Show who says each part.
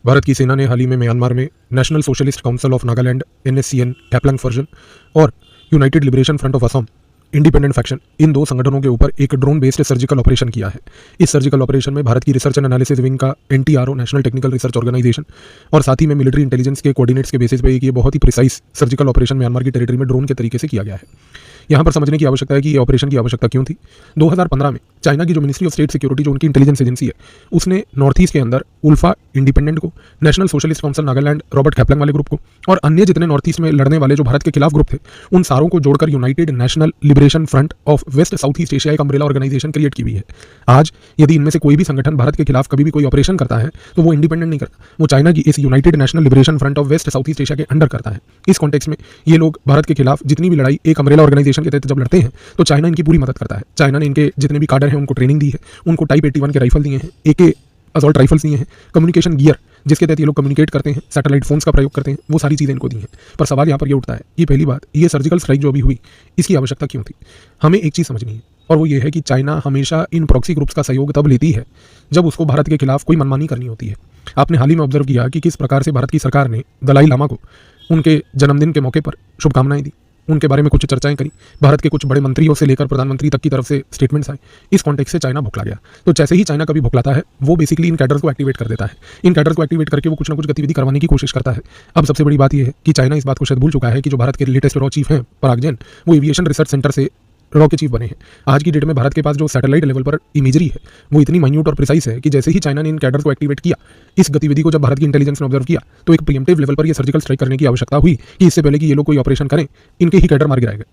Speaker 1: भारत की सेना ने हाल ही में म्यांमार में National Socialist Council of Nagaland NSCN Khaplang faction और United Liberation Front of Assam Independent faction इन दो संगठनों के ऊपर एक ड्रोन बेस्ड सर्जिकल ऑपरेशन किया है। इस सर्जिकल ऑपरेशन में भारत की रिसर्च एंड एनालिसिस विंग का NTRO national technical research organisation और साथ ही में मिलिट्री इंटेलिजेंस के कोऑर्डिनेट्स के बेसिस पे एक ये बहुत ही प्रिसाइज सर्जिकल ऑपरेशन म्यांमार की टेरिटरी में ड्रोन के तरीके से किया गया है। यहाँ पर समझने की आवश्यकता है कि ये ऑपरेशन की आवश्यकता क्यों थी। 2015 में चाइना की जो मिनिस्ट्री ऑफ स्टेट सिक्योरिटी जो उनकी इंटेलिजेंस एजेंसी है उसने नॉर्थ ईस्ट के अंदर उल्फा इंडिपेंडेंट को, National Socialist Council Nagaland Robert Khaplang वाले ग्रुप को और अन्य जितने नॉर्थ ईस्ट में लड़ने वाले जो भारत के खिलाफ ग्रुप थे उन सारों को जोड़कर United national liberation Front of west south east Asia एक अम्ब्रेला ऑर्गेनाइजेशन क्रिएट की हुई है। आज यदि इनमें से कोई भी संगठन भारत के खिलाफ कभी भी कोई ऑपरेशन करता है तो वो इंडिपेंडेंट नहीं करता, वो चाइना की इस United national liberation Front of west south east Asia के अंडर करता है। इस कॉन्टेक्स्ट में ये लोग भारत के खिलाफ जितनी भी लड़ाई एक अम्ब्रेला ऑर्गेनाइजेशन के तहत जब लड़ते हैं तो चाइना इनकी पूरी मदद करता है। चाइना ने इनके जितने भी काडर हैं उनको ट्रेनिंग दी है, उनको टाइप 81 के राइफल दिए हैं, AK असॉल्ट राइफल्स दिए हैं, कम्युनिकेशन गियर जिसके तहत ये लोग कम्युनिकेट करते हैं, सैटेलाइट फोन्स का प्रयोग करते हैं, वो सारी चीज़ें इनको दी हैं। पर सवाल यहाँ पर ये उठता है, ये पहली बात, ये सर्जिकल स्ट्राइक जो अभी हुई इसकी आवश्यकता क्यों थी। हमें एक चीज़ समझनी है और वो ये है कि चाइना हमेशा इन प्रॉक्सी ग्रुप्स का सहयोग तब लेती है जब उसको भारत के खिलाफ कोई मनमानी करनी होती है। आपने हाल ही में ऑब्जर्व किया कि किस प्रकार से भारत की सरकार ने दलाई लामा को उनके जन्मदिन के मौके पर शुभकामनाएं दी, उनके बारे में कुछ चर्चाएं करी, भारत के कुछ बड़े मंत्रियों से लेकर प्रधानमंत्री तक की तरफ से स्टेटमेंट्स आए। इस कॉन्टेक्स्ट से चाइना भुखला गया। तो जैसे ही चाइना कभी भुखलाता है वो बेसिकली इन कैडर्स को एक्टिवेट कर देता है। इन कैडर्स को एक्टिवेट करके वो कुछ ना कुछ गतिविधि करवाने की कोशिश करता है। अब सबसे बड़ी बात यह है कि चाइना इस बात को शायद भूल चुका है कि जो भारत के लेटेस्ट रॉ चीफ हैं पराग जैन, वो एविएशन रिसर्च सेंटर से रॉ के चीफ बने हैं। आज की डेट में भारत के पास जो सैटेलाइट लेवल पर इमेजरी है वो इतनी माइन्यूट और प्रिसाइस है कि जैसे ही चाइना ने इन कैडर्स को एक्टिवेट किया, इस गतिविधि को जब भारत की इंटेलिजेंस ने ऑब्जर्व किया तो एक प्रीएम्प्टिव लेवल पर ये सर्जिकल स्ट्राइक करने की आवश्यकता हुई कि इससे पहले कि ये लोग कोई ऑपरेशन करें इनके ही कैडर मार गिराए गए।